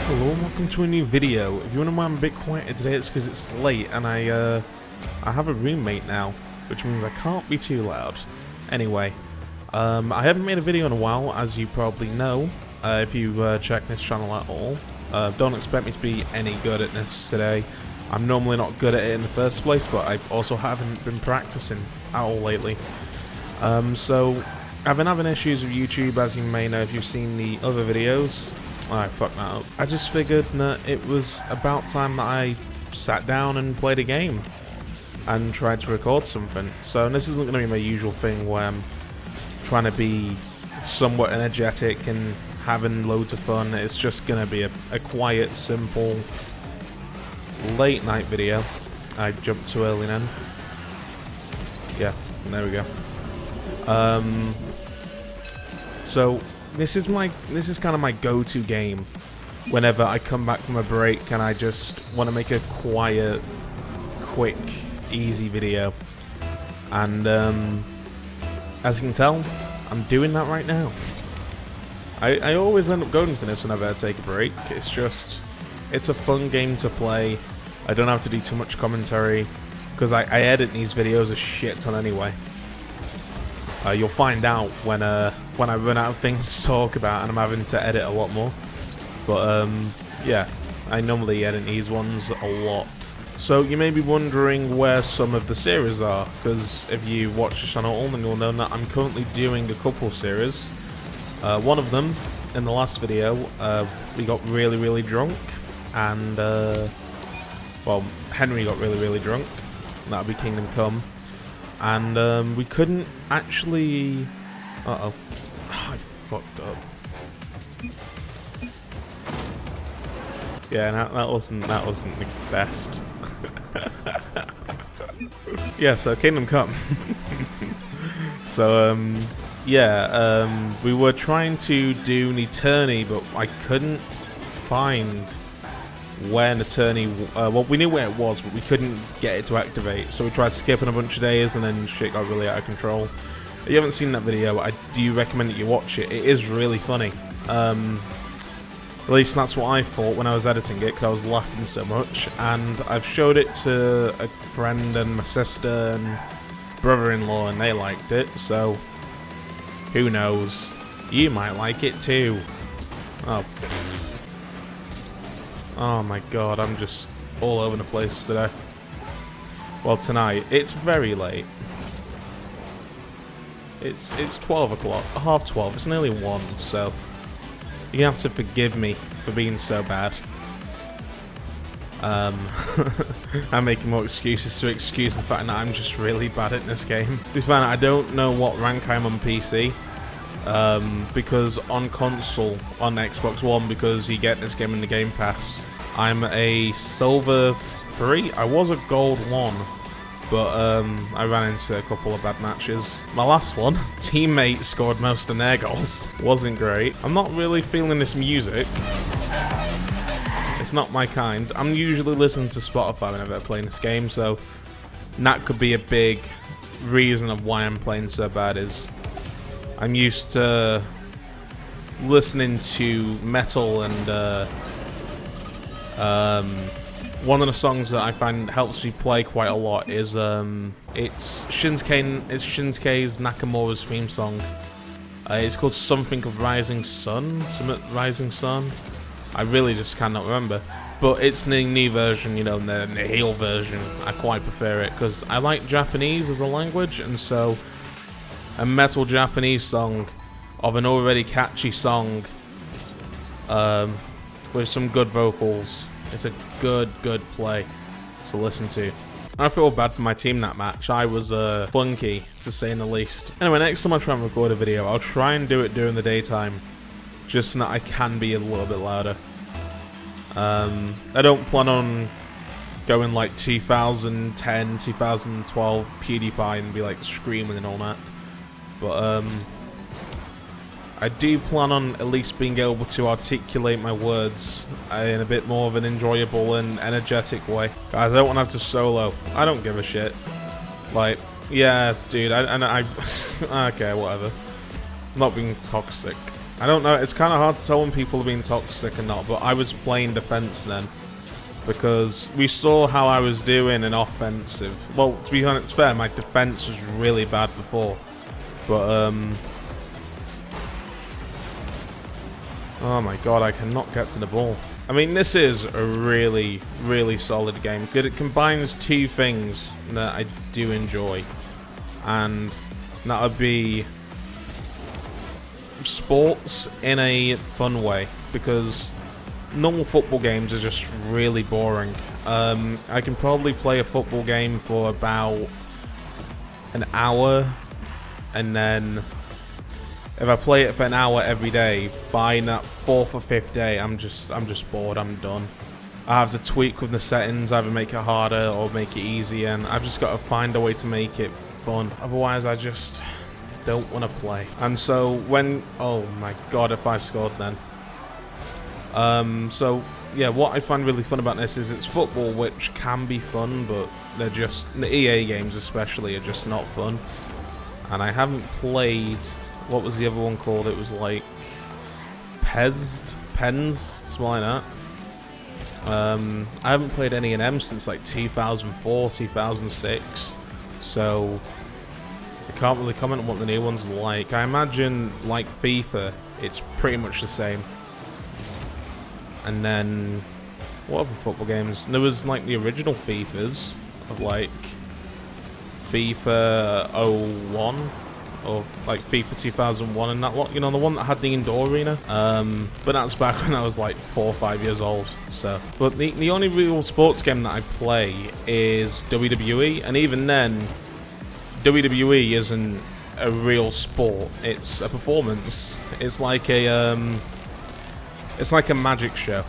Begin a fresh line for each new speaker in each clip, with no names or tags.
Hello and welcome to a new video. If you wonder why I'm a bit quieter today, it's because it's late and I have a roommate now, which means I can't be too loud. Anyway, I haven't made a video in a while, as you probably know, if you check this channel at all. Don't expect me to be any good at this today. I'm normally not good at it in the first place, but I also haven't been practicing at all lately. So, I've been having issues with YouTube, as you may know if you've seen the other videos. I fucked that up. I just figured that it was about time that I sat down and played a game and tried to record something. So this isn't going to be my usual thing where I'm trying to be somewhat energetic and having loads of fun. It's just going to be a quiet, simple, late night video. I jumped too early then. Yeah, there we go. So this is kind of my go-to game whenever I come back from a break and I just want to make a quiet, quick, easy video. And as you can tell, I'm doing that right now. I always end up going for this whenever I take a break. It's a fun game to play. I don't have to do too much commentary because I edit these videos a shit ton anyway. You'll find out when I run out of things to talk about and I'm having to edit a lot more. But yeah, I normally edit these ones a lot. So you may be wondering where some of the series are, because if you watch the channel then you'll know that I'm currently doing a couple series. One of them, in the last video, we got really drunk, and well, Henry got really drunk. That'll be Kingdom Come. And we couldn't actually... Uh-oh. I fucked up. Yeah, that wasn't the best. Yeah, so Kingdom Come. So, yeah, we were trying to do an Eternity, but I couldn't find where an Eternity, well, we knew where it was, but we couldn't get it to activate, so we tried skipping a bunch of days, and then shit got really out of control. If you haven't seen that video, but I do recommend that you watch it. It is really funny. At least that's what I thought when I was editing it, because I was laughing so much, and I've showed it to a friend and my sister and brother-in-law, and they liked it, so who knows, you might like it too. Oh my god, I'm just all over the place today. Well, tonight, it's very late. It's 12 o'clock, half 12, it's nearly 1, so you have to forgive me for being so bad. I'm making more excuses to excuse the fact that I'm just really bad at this game. To be fair, I don't know what rank I'm on PC. Because on console, on Xbox One, because you get this game in the Game Pass, I'm a Silver 3. I was a Gold 1, but I ran into a couple of bad matches. My last one, teammate scored most of their goals. Wasn't great. I'm not really feeling this music. It's not my kind. I'm usually listening to Spotify whenever I'm playing this game, so that could be a big reason of why I'm playing so bad. Is I'm used to listening to metal, and one of the songs that I find helps me play quite a lot is it's Shinsuke's Nakamura's theme song. It's called something of Rising Sun, Rising Sun. I really just cannot remember, but it's the new version, you know, the heel version. I quite prefer it because I like Japanese as a language, and so a metal Japanese song of an already catchy song with some good vocals. It's a good play to listen to. I feel bad for my team that match. I was funky, to say in the least. Anyway, next time I try and record a video, I'll try and do it during the daytime, just so that I can be a little bit louder. I don't plan on going like 2010, 2012 PewDiePie and be like screaming and all that. But I do plan on at least being able to articulate my words in a bit more of an enjoyable and energetic way. Guys, I don't want to have to solo. I don't give a shit. Like, yeah, dude, I okay, whatever. I'm not being toxic. I don't know, it's kind of hard to tell when people are being toxic or not, but I was playing defense then. Because we saw how I was doing in offensive. Well, to be honest, it's fair, my defense was really bad before. But, oh my god, I cannot get to the ball. I mean, this is a really, really solid game. Good, it combines two things that I do enjoy. And that would be sports in a fun way. Because normal football games are just really boring. I can probably play a football game for about an hour. And then if I play it for an hour every day, by that 4th or 5th day, I'm just bored. I'm done. I have to tweak with the settings, either make it harder or make it easier, and I've just got to find a way to make it fun. Otherwise, I just don't want to play. And so when, oh my god, if I scored then. So yeah, what I find really fun about this is it's football, which can be fun, but they're just, the EA games especially are just not fun. And I haven't played. What was the other one called? It was like Pens, something like that. I haven't played any of them since like 2004, 2006. So I can't really comment on what the new one's like. I imagine, like FIFA, it's pretty much the same. And then what other football games? There was like the original FIFAs of like FIFA 01. Of like FIFA 2001 and that lot, you know, the one that had the indoor arena. But that's back when I was like 4 or 5 years old. So, but the only real sports game that I play is WWE, and even then, WWE isn't a real sport. It's a performance. It's like a magic show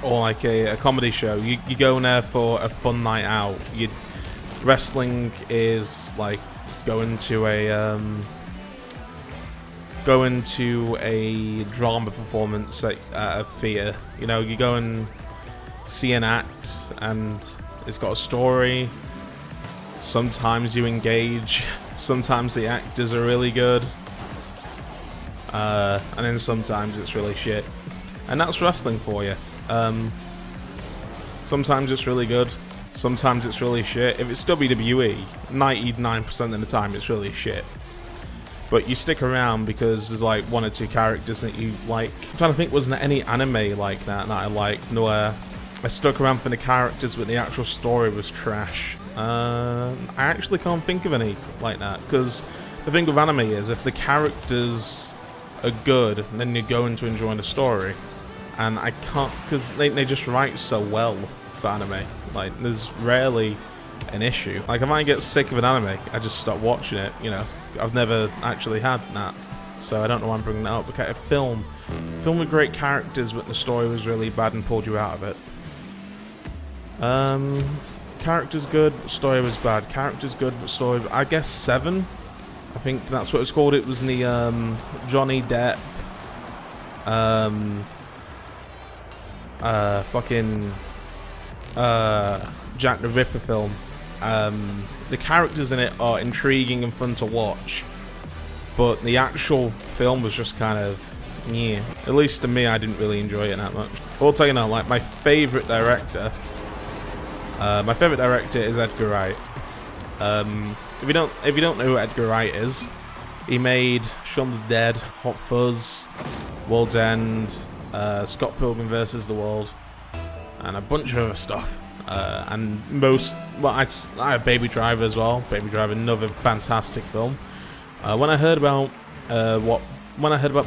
or like a comedy show. You go in there for a fun night out. Wrestling is like going to a drama performance at a theatre. You know, you go and see an act and it's got a story. Sometimes you engage, sometimes the actors are really good, and then sometimes it's really shit. And that's wrestling for you. Sometimes it's really good, sometimes it's really shit. If it's WWE, 99% of the time it's really shit. But you stick around because there's like 1 or 2 characters that you like. I'm trying to think, wasn't there any anime like that I liked? Where I stuck around for the characters but the actual story was trash. I actually can't think of any like that, because the thing with anime is if the characters are good, then you're going to enjoy the story. And I can't, because they just write so well for anime. Like, there's rarely an issue. Like, if I get sick of an anime, I just stop watching it, you know. I've never actually had that, so I don't know why I'm bringing that up. Okay, a film with great characters, but the story was really bad and pulled you out of it. Characters good, story was bad. Characters good, but story, I guess 7. I think that's what it's called. It was in the Johnny Depp, Jack the Ripper film. The characters in it are intriguing and fun to watch, but the actual film was just kind of, yeah. At least to me, I didn't really enjoy it that much. I'll tell you now, like, my favourite director is Edgar Wright. If you don't know who Edgar Wright is, he made Shaun of the Dead, Hot Fuzz, World's End, Scott Pilgrim vs. the World, and a bunch of other stuff. And I have Baby Driver as well. Baby Driver, another fantastic film. When I heard about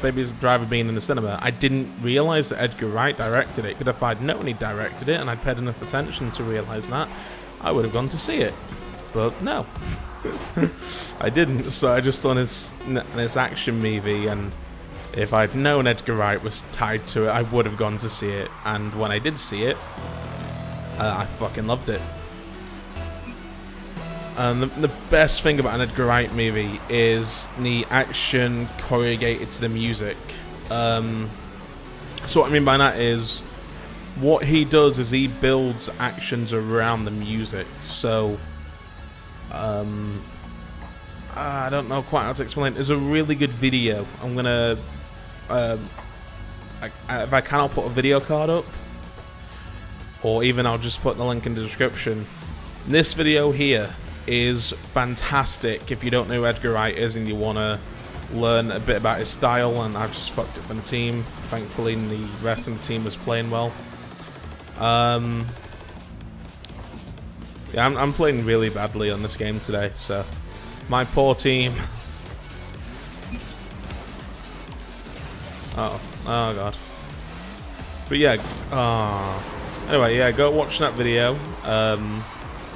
Baby Driver being in the cinema, I didn't realise that Edgar Wright directed it. Because if I'd known he directed it and I'd paid enough attention to realise that, I would have gone to see it. But no, I didn't. So I just saw this action movie, and if I'd known Edgar Wright was tied to it, I would have gone to see it. And when I did see it, I fucking loved it. And the best thing about an Edgar Wright movie is the action choreograted to the music. So what I mean by that is, what he does is he builds actions around the music. So, I don't know quite how to explain. There's a really good video. I'm gonna if I can, I'll put a video card up, or even I'll just put the link in the description. This video here is fantastic if you don't know who Edgar Wright is and you want to learn a bit about his style, and I've just fucked it for the team. Thankfully the rest of the team was playing well. Yeah, I'm playing really badly on this game today, so my poor team. Oh god. But yeah, anyway, yeah, go watch that video.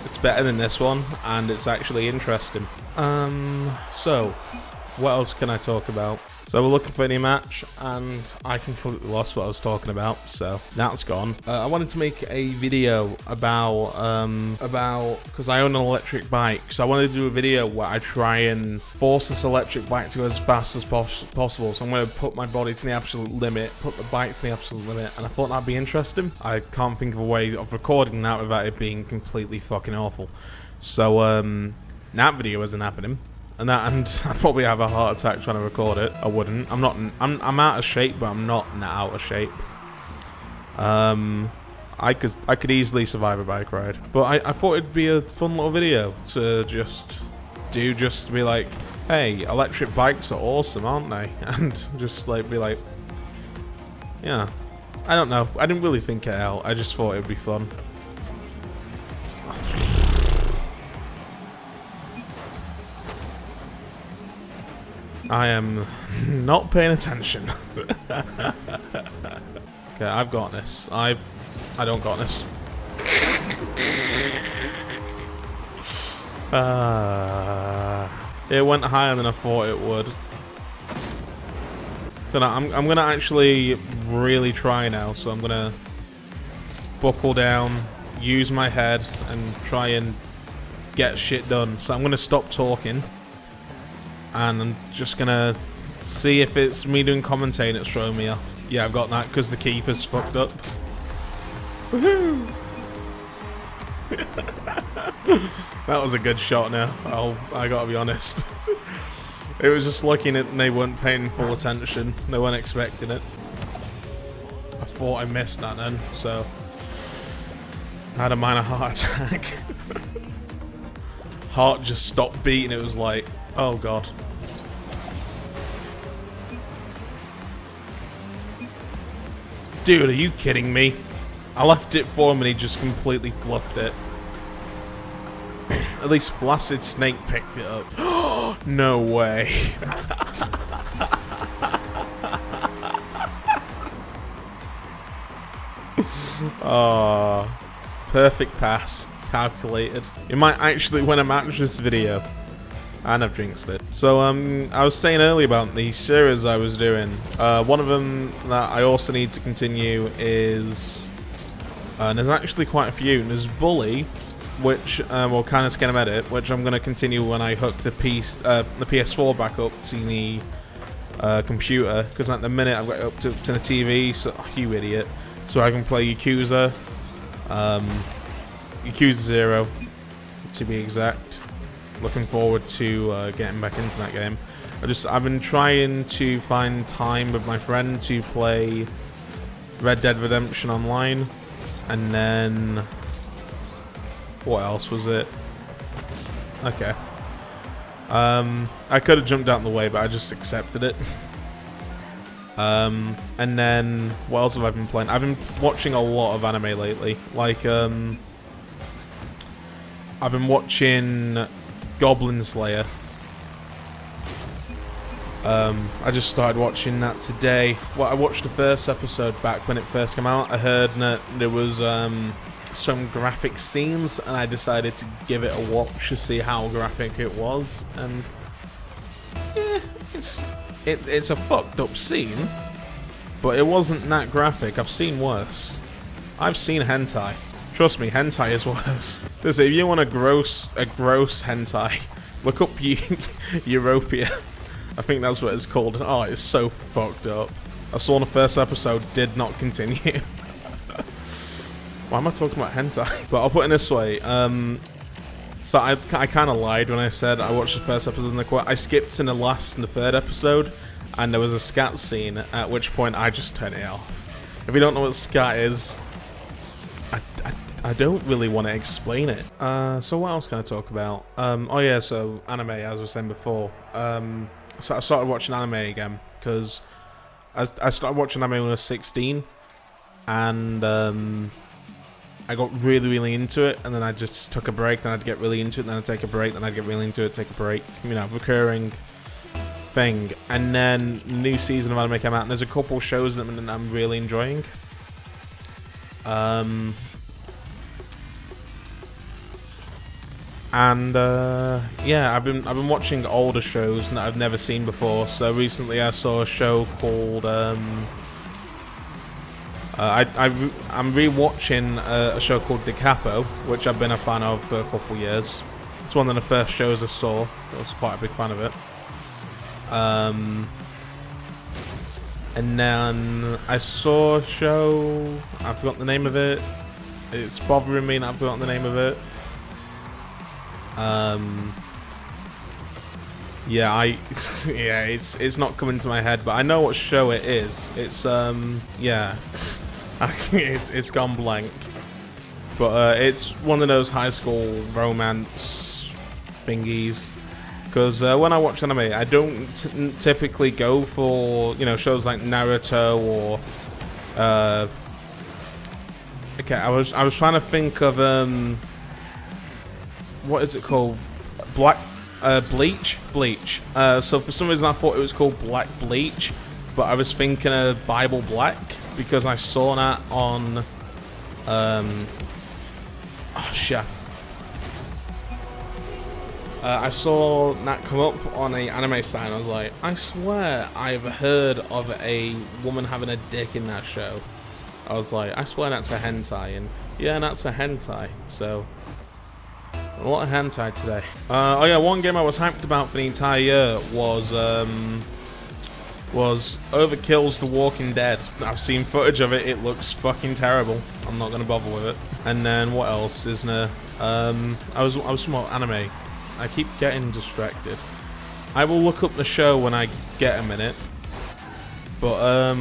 It's better than this one, and it's actually interesting. So what else can I talk about? So we're looking for any match, and I completely lost what I was talking about, so that's gone. I wanted to make a video about because I own an electric bike, so I wanted to do a video where I try and force this electric bike to go as fast as possible. So I'm going to put my body to the absolute limit, put the bike to the absolute limit, and I thought that'd be interesting. I can't think of a way of recording that without it being completely fucking awful. So that video isn't happening. And I'd probably have a heart attack trying to record it. I wouldn't. I'm out of shape, but I'm not out of shape. I could easily survive a bike ride, but I thought it'd be a fun little video to just be like, hey, electric bikes are awesome, aren't they? And just like be like, yeah. I don't know. I didn't really think it out. I just thought it'd be fun. I am not paying attention. Okay, I've got this. I don't got this. It went higher than I thought it would. I'm gonna actually really try now. So I'm gonna buckle down, use my head, and try and get shit done. So I'm gonna stop talking. And I'm just gonna see if it's me doing commentating that's throwing me off. Yeah, I've got that because the keeper's fucked up. Woohoo! That was a good shot now. I gotta be honest. It was just looking at and they weren't paying full attention. They weren't expecting it. I thought I missed that then, so I had a minor heart attack. Heart just stopped beating. It was like, oh god. Dude, are you kidding me? I left it for him and he just completely fluffed it. At least Flaccid Snake picked it up. No way. Oh, perfect pass. Calculated. You might actually win a match this video. And I've jinxed it. So, I was saying earlier about the series I was doing. One of them that I also need to continue is... and there's actually quite a few. There's Bully, which, well, kind of Schematic, which I'm going to continue when I hook the PS4 back up to the computer. Because at the minute I've got it up to the TV, so... Oh, you idiot. So I can play Yakuza. Yakuza 0, to be exact. Looking forward to getting back into that game. I've been trying to find time with my friend to play Red Dead Redemption Online, and then what else was it? Okay. I could have jumped out in the way, but I just accepted it. And then what else have I been playing? I've been watching a lot of anime lately. Like I've been watching Goblin Slayer. I just started watching that today. Well, I watched the first episode back when it first came out. I heard that there was some graphic scenes, and I decided to give it a watch to see how graphic it was. And yeah, it's a fucked up scene, but it wasn't that graphic. I've seen worse. I've seen hentai. Trust me, hentai is worse. Listen, if you want a gross hentai, look up Europia. I think that's what it's called. Oh, it's so fucked up. I saw the first episode, did not continue. Why am I talking about hentai? But I'll put it this way. So I kind of lied when I said I watched the first episode and I skipped in the last and the third episode. and there was a scat scene, at which point I just turned it off. If you don't know what scat is, I don't really want to explain it. So what else can I talk about? Oh yeah, so anime, as I was saying before. So I started watching anime again, because I started watching anime when I was 16, and I got really into it, and then I just took a break, then I'd get really into it, then I'd take a break, then I'd get really into it, take a break, you know, recurring thing. And then new season of anime came out, and there's a couple shows that I'm really enjoying. Yeah, I've been watching older shows that I've never seen before. So recently I saw a show called I'm rewatching a show called Da Capo, which I've been a fan of for a couple years. It's one of the first shows I saw. I was quite a big fan of it. And then I saw a show, I forgot the name of it. It's bothering me and I've forgotten the name of it. Yeah, it's not coming to my head, but I know what show it is. It's yeah, it's gone blank. But it's one of those high school romance thingies. Because when I watch anime, I don't typically go for, you know, shows like Naruto or okay, I was trying to think of what is it called? Bleach. So for some reason I thought it was called Black Bleach, but I was thinking of Bible Black because I saw that on oh shit. I saw that come up on a anime site and I was like, I swear I've heard of a woman having a dick in that show. I was like, I swear that's a hentai, and yeah, that's a hentai. So a lot of hentai today. Oh yeah, one game I was hyped about for the entire year was Overkill's The Walking Dead. I've seen footage of it. It looks fucking terrible. I'm not gonna bother with it. And then what else isn't there? I was talking about anime. I keep getting distracted. I will look up the show when I get a minute. But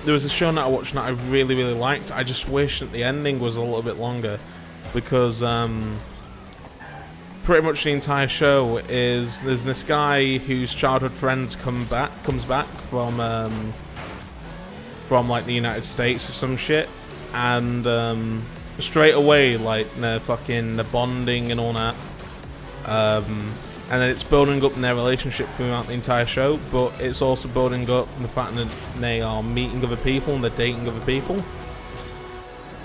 there was a show that I watched that I really liked. I just wish that the ending was a little bit longer, because pretty much the entire show is there's this guy whose childhood friends comes back from like the United States or some shit, and straight away like the bonding and all that, and then it's building up in their relationship throughout the entire show, but it's also building up the fact that they are meeting other people and they're dating other people,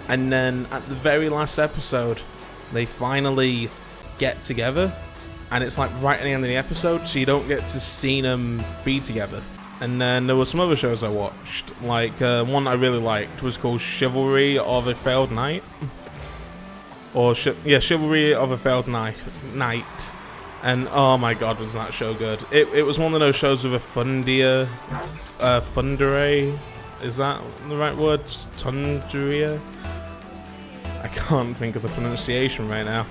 and then at the very last episode they finally get together, and it's like right at the end of the episode, so you don't get to see them be together. And then there were some other shows I watched, like one I really liked was called Chivalry of a Failed Knight, or Chivalry of a Failed Knight, and oh my god, was that show good. It was one of those shows with a fundere, is that the right word? Tundria? I can't think of the pronunciation right now.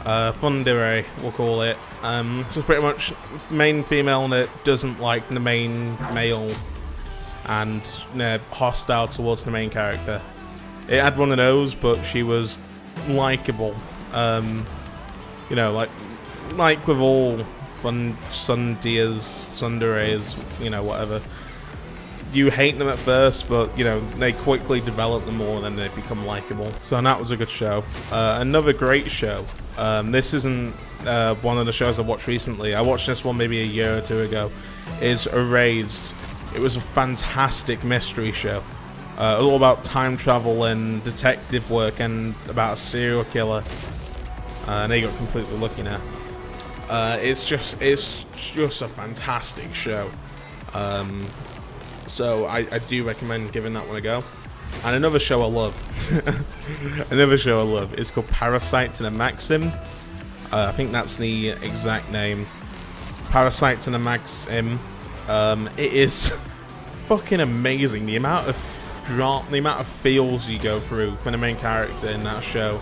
Fundere, we'll call it. So pretty much main female that doesn't like the main male and hostile towards the main character. It had one of those, but she was likable. You know, like with all tsunderes, you know, whatever. You hate them at first, but, you know, they quickly develop them more and then they become likable. So that was a good show. Another great show. This isn't one of the shows I watched recently. I watched this one maybe a year or two ago. Is Erased. It was a fantastic mystery show. All about time travel and detective work and about a serial killer. And they got completely lucky now. It's just a fantastic show. So I do recommend giving that one a go. And another show I love, is called Parasite to the Maxim. I think that's the exact name. Parasite to the Maxim. It is fucking amazing. The amount of feels you go through for the main character in that show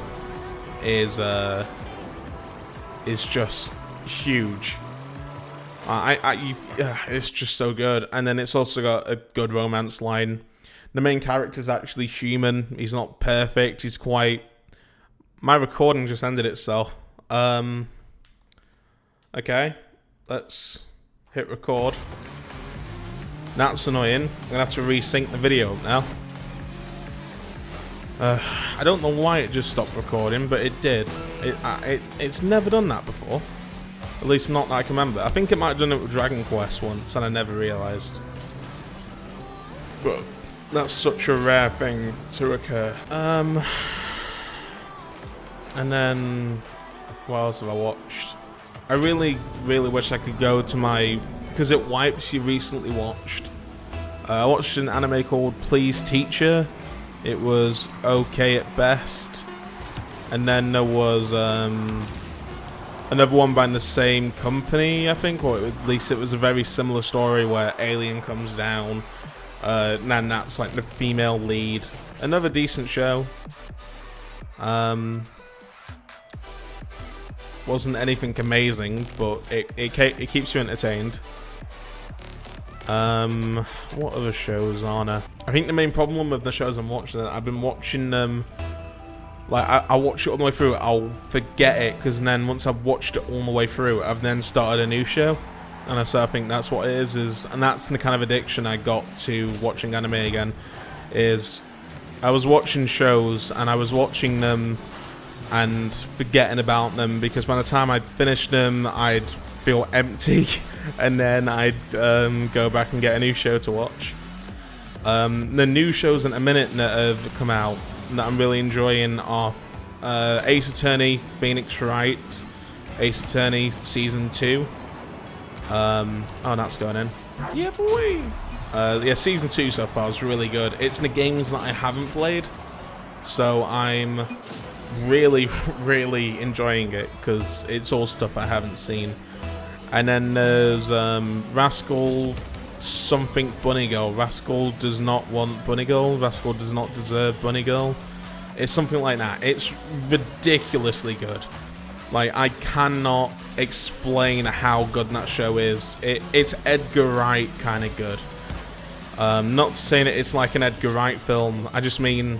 is just huge. It's just so good. And then it's also got a good romance line. The main character's actually human. He's not perfect. He's quite... My recording just ended itself. Okay. Let's hit record. That's annoying. I'm going to have to resync the video up now. I don't know why it just stopped recording, but it did. It's never done that before. At least not that I can remember. I think it might have done it with Dragon Quest once, and I never realised. But that's such a rare thing to occur. And then... what else have I watched? I really, really wish I could go to my... because it wipes you recently watched. I watched an anime called Please Teacher. It was okay at best. And then there was another one by the same company, I think, or at least it was a very similar story where alien comes down. And that's like the female lead. Another decent show. Wasn't anything amazing, but it keeps you entertained. What other shows are there? I think the main problem with the shows I'm watching, I've been watching them, like, I watch it all the way through, I'll forget it, because then once I've watched it all the way through, I've then started a new show. And so I think that's what it is, and that's the kind of addiction I got to watching anime again, is I was watching shows, and I was watching them and forgetting about them, because by the time I'd finish them, I'd feel empty, and then I'd go back and get a new show to watch. The new shows in a minute that have come out that I'm really enjoying are Ace Attorney, Phoenix Wright, Ace Attorney Season 2. Oh, that's going in. Yeah, boy! Yeah, Season 2 so far is really good. It's the games that I haven't played, so I'm really, really enjoying it, because it's all stuff I haven't seen. And then there's Rascal something Bunny Girl. Rascal does not want Bunny Girl. Rascal does not deserve Bunny Girl. It's something like that. It's ridiculously good. Like, I cannot explain how good that show is. It's Edgar Wright kind of good. Not saying it's like an Edgar Wright film. I just mean,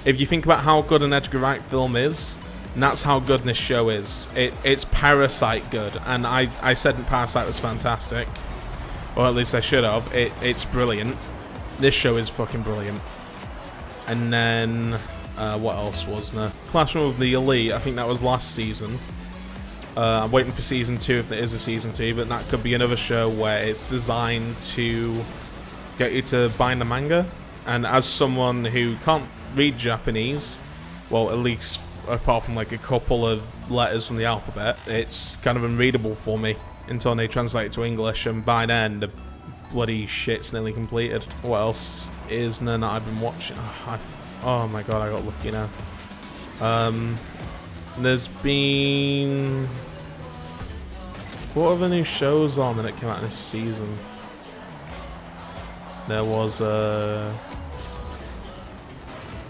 if you think about how good an Edgar Wright film is, and that's how good this show is. It's Parasite good, and I said Parasite was fantastic, or at least I should have. It's brilliant. This show is fucking brilliant. And then what else was there? Classroom of the Elite. I think that was last season. I'm waiting for season 2 if there is a season 2, but that could be another show where it's designed to get you to buy the manga. And as someone who can't read Japanese, well, at least apart from like a couple of letters from the alphabet, it's kind of unreadable for me until they translate it to English, and by then the bloody shit's nearly completed. What else is there that I've been watching? Oh my god, I got lucky now. There's been... what other new shows on that came out this season? There was I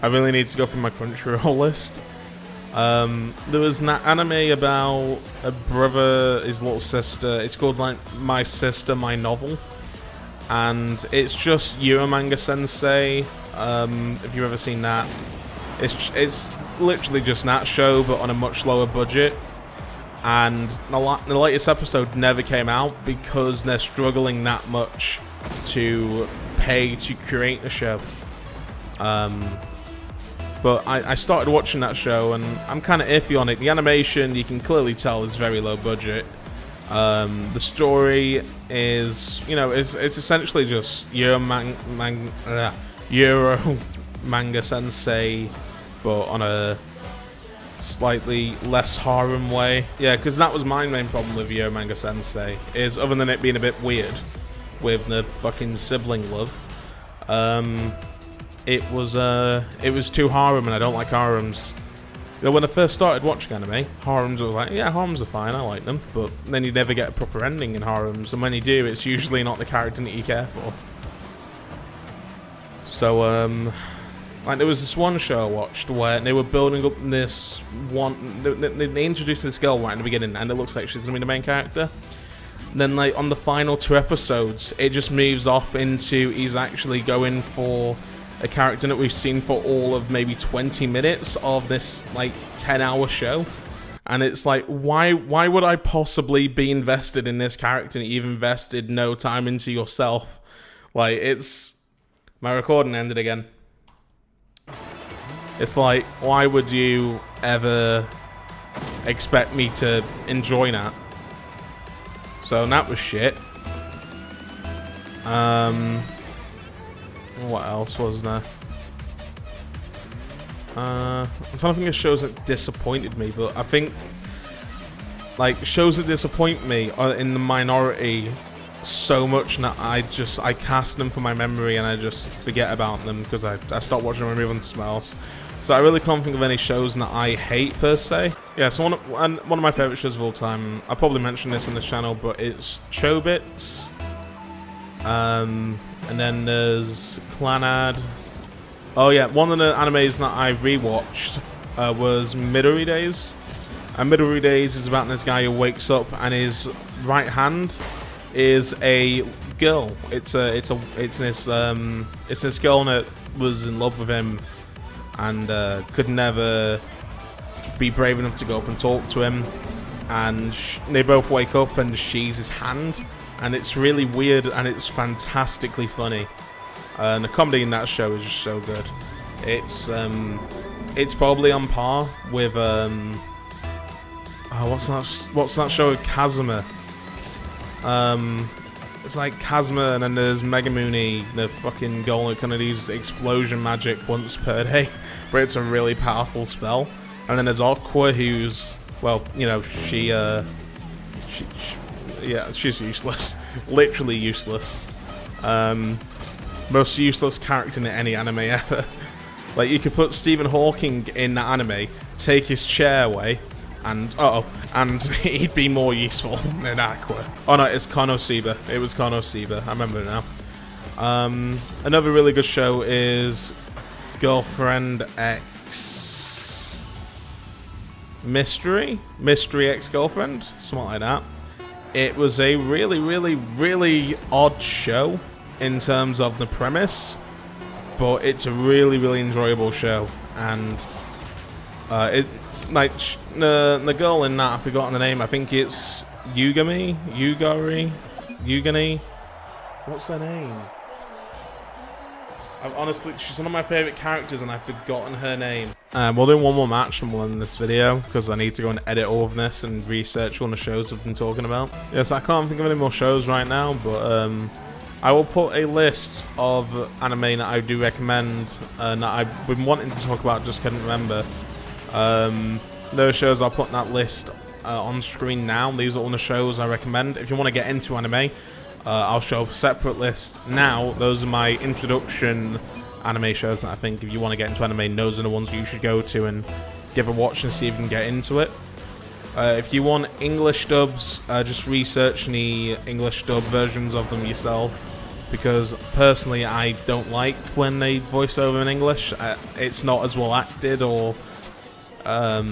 really need to go through my Crunchyroll list. There was an anime about a brother, his little sister. It's called like My Sister, My Novel, and it's just Euromanga Sensei. If you've ever seen that, it's literally just that show, but on a much lower budget. And the latest episode never came out because they're struggling that much to pay to create the show. But I started watching that show, and I'm kind of iffy on it. The animation, you can clearly tell, is very low budget. The story is, you know, it's essentially just Euro manga sensei, but on a slightly less harem way. Yeah, because that was my main problem with Euro manga sensei, is other than it being a bit weird with the fucking sibling love, it was too harem, and I don't like harems. You know, when I first started watching anime, harems were like, yeah, harems are fine, I like them, but then you never get a proper ending in harems, and when you do, it's usually not the character that you care for. So, like, there was this one show I watched where they were building up this one, they introduced this girl right in the beginning, and it looks like she's gonna be the main character. Then like on the final 2 episodes, it just moves off into he's actually going for a character that we've seen for all of maybe 20 minutes of this like 10-hour show. And it's like, why would I possibly be invested in this character and you've invested no time into yourself? Like, it's... My recording ended again. It's like, why would you ever expect me to enjoy that? So that was shit. What else was there? I'm trying to think of shows that disappointed me, but I think like shows that disappoint me are in the minority so much that I cast them from my memory and I just forget about them because I stopped watching them and move on to something else. So I really can't think of any shows that I hate per se. Yeah, so one of my favorite shows of all time, I probably mentioned this on this channel, but it's Chobits. And then there's Clanad. Oh yeah, one of the animes that I rewatched was Midori Days. And Midori Days is about this guy who wakes up and his right hand is a girl. It's this girl that was in love with him and could never be brave enough to go up and talk to him. And they both wake up and she's his hand. And it's really weird and it's fantastically funny. And the comedy in that show is just so good. It's probably on par with what's that show with Kazuma? It's like Kazuma, and then there's Megamuni, the fucking girl that kind of uses explosion magic once per day, but it's a really powerful spell. And then there's Aqua, who's, well, you know, she's useless, literally useless. Most useless character in any anime ever. Like, you could put Stephen Hawking in that anime, take his chair away, and and he'd be more useful than Aqua. Oh no, it's Konosuba. It was Konosuba. I remember it now. Another really good show is Girlfriend X Mystery X Girlfriend, something like that. It was a really, really, really odd show in terms of the premise, but it's a really, really enjoyable show. And the girl in that, I've forgotten the name. I think it's Yugani. What's her name? Honestly, she's one of my favorite characters, and I've forgotten her name. We'll do one more match and we'll end this video because I need to go and edit all of this and research one of the shows I've been talking about. Yes, I can't think of any more shows right now, but I will put a list of anime that I do recommend and that I've been wanting to talk about, just couldn't remember. Those shows I'll put in that list on screen now. These are all the shows I recommend. If you want to get into anime, I'll show a separate list now. Those are my introduction anime shows that I think if you want to get into anime, those are the ones you should go to and give a watch and see if you can get into it. If you want English dubs, just research the English dub versions of them yourself. Because personally, I don't like when they voice over in English. It's not as well acted, or they're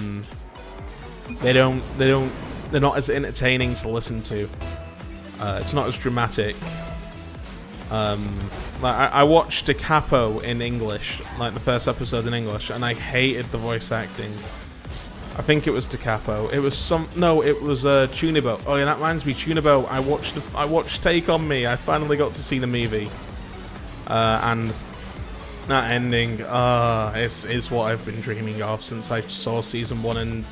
not as entertaining to listen to. It's not as dramatic. Like I watched Da Capo in English, like the first episode in English, and I hated the voice acting. I think it was Da Capo. It was Chunibo. Oh yeah, that reminds me, Chunibo. I watched Take On Me. I finally got to see the movie, and that ending is what I've been dreaming of since I saw season 1, and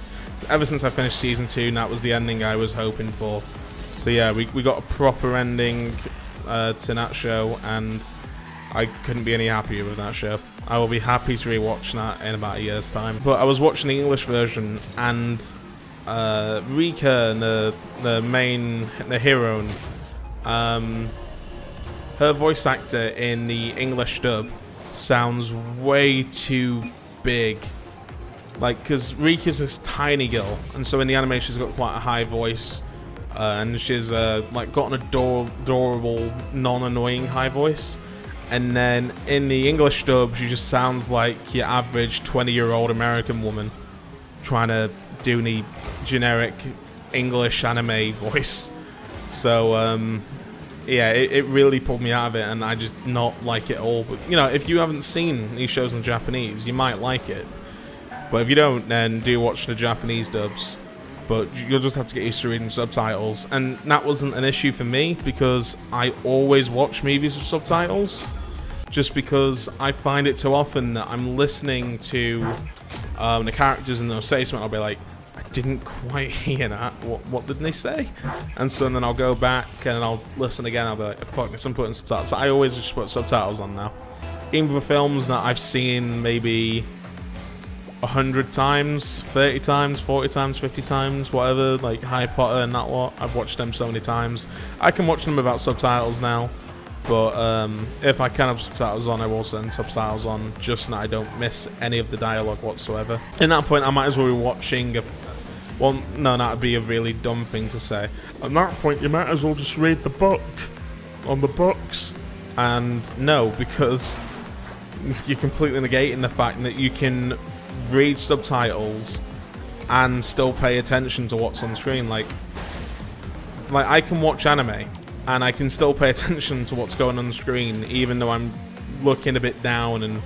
ever since I finished season 2, that was the ending I was hoping for. So yeah, we got a proper ending to that show, and I couldn't be any happier with that show. I will be happy to rewatch that in about a year's time. But I was watching the English version, and Rika, the heroine, her voice actor in the English dub sounds way too big. Like, because Rika's this tiny girl, and so in the anime she's got quite a high voice, and she's like got an adorable, non-annoying high voice. And then in the English dub, she just sounds like your average 20-year-old American woman trying to do the generic English anime voice. So yeah, it really pulled me out of it, and I just not like it all. But you know, if you haven't seen these shows in Japanese, you might like it. But if you don't, then do watch the Japanese dubs. But you'll just have to get used to reading subtitles. And that wasn't an issue for me, because I always watch movies with subtitles. Just because I find it too often that I'm listening to the characters and they'll say something, I'll be like, I didn't quite hear that. What did they say? And so then I'll go back and I'll listen again. I'll be like, fuck this, I'm putting subtitles. So I always just put subtitles on now. Even for films that I've seen maybe 100 times, 30 times, 40 times, 50 times, whatever, like Harry Potter and that lot, I've watched them so many times. I can watch them without subtitles now, but if I can have subtitles on, I will send subtitles on, just so that I don't miss any of the dialogue whatsoever. At that point, I might as well be watching well, no, that would be a really dumb thing to say. At that point, you might as well just read the book on the books. And no, because you're completely negating the fact that you can read subtitles and still pay attention to what's on screen. Like I can watch anime and I can still pay attention to what's going on screen, even though I'm looking a bit down and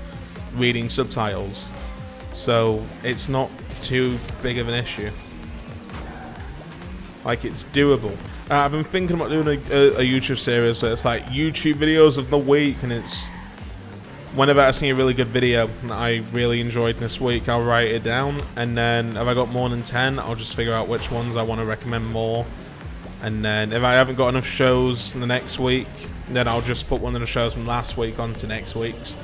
reading subtitles. So it's not too big of an issue. Like, it's doable. I've been thinking about doing a YouTube series where it's like YouTube videos of the week, and it's whenever I see a really good video that I really enjoyed this week, I'll write it down, and then if I got more than 10, I'll just figure out which ones I want to recommend more. And then if I haven't got enough shows in the next week, then I'll just put one of the shows from last week onto next week's.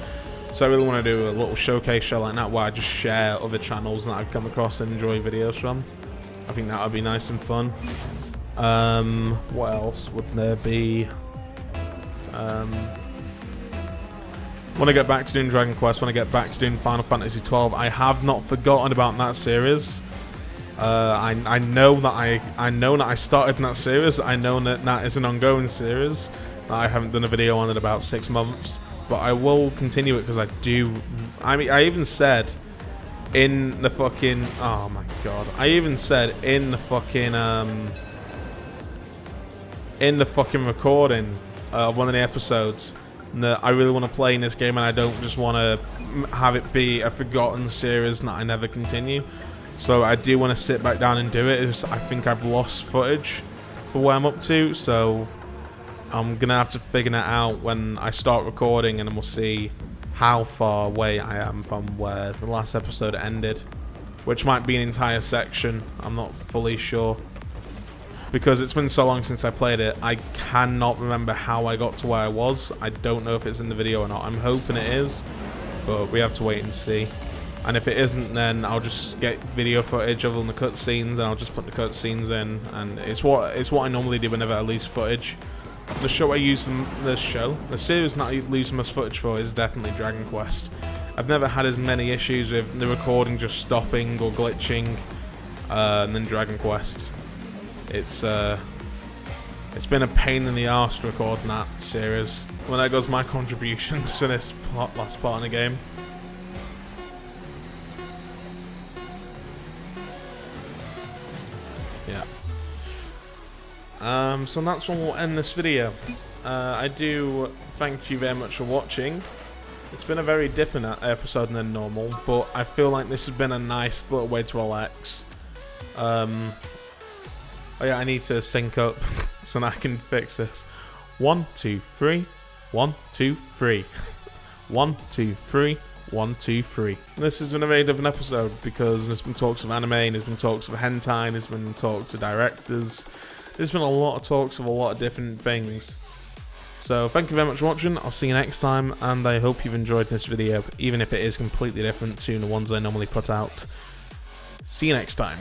So I really want to do a little showcase show like that, where I just share other channels that I've come across and enjoy videos from. I think that would be nice and fun. What else would there be? When I get back to doing Dragon Quest, when I get back to doing Final Fantasy 12, I have not forgotten about that series. I know that I started in that series. I know that that is an ongoing series that I haven't done a video on in about 6 months, but I will continue it because I do. I mean, I even said in the fucking, oh my god, I even said in the fucking recording of one of the episodes that I really want to play in this game, and I don't just want to have it be a forgotten series that I never continue. So I do want to sit back down and do it. I think I've lost footage for where I'm up to, so I'm gonna have to figure that out when I start recording, and then we'll see how far away I am from where the last episode ended, which might be an entire section. I'm not fully sure, because it's been so long since I played it. I cannot remember how I got to where I was. I don't know if it's in the video or not. I'm hoping it is, but we have to wait and see. And if it isn't, then I'll just get video footage of all the cutscenes, and I'll just put the cutscenes in. And it's what I normally do whenever I lose footage. The show I use the series that I lose the most footage for is definitely Dragon Quest. I've never had as many issues with the recording just stopping or glitching than Dragon Quest. It's been a pain in the arse to record in that series. Well, there goes my contributions to this last part of the game. Yeah. So that's when we'll end this video. I do thank you very much for watching. It's been a very different episode than normal, but I feel like this has been a nice little way to relax. Oh yeah, I need to sync up so that I can fix this. 1, 2, 3. 1, 2, 3. 1, 2, 3. 1, 2, 3. This has been a very different episode because there's been talks of anime, and there's been talks of hentai, and there's been talks of directors. There's been a lot of talks of a lot of different things. So thank you very much for watching. I'll see you next time, and I hope you've enjoyed this video, even if it is completely different to the ones I normally put out. See you next time.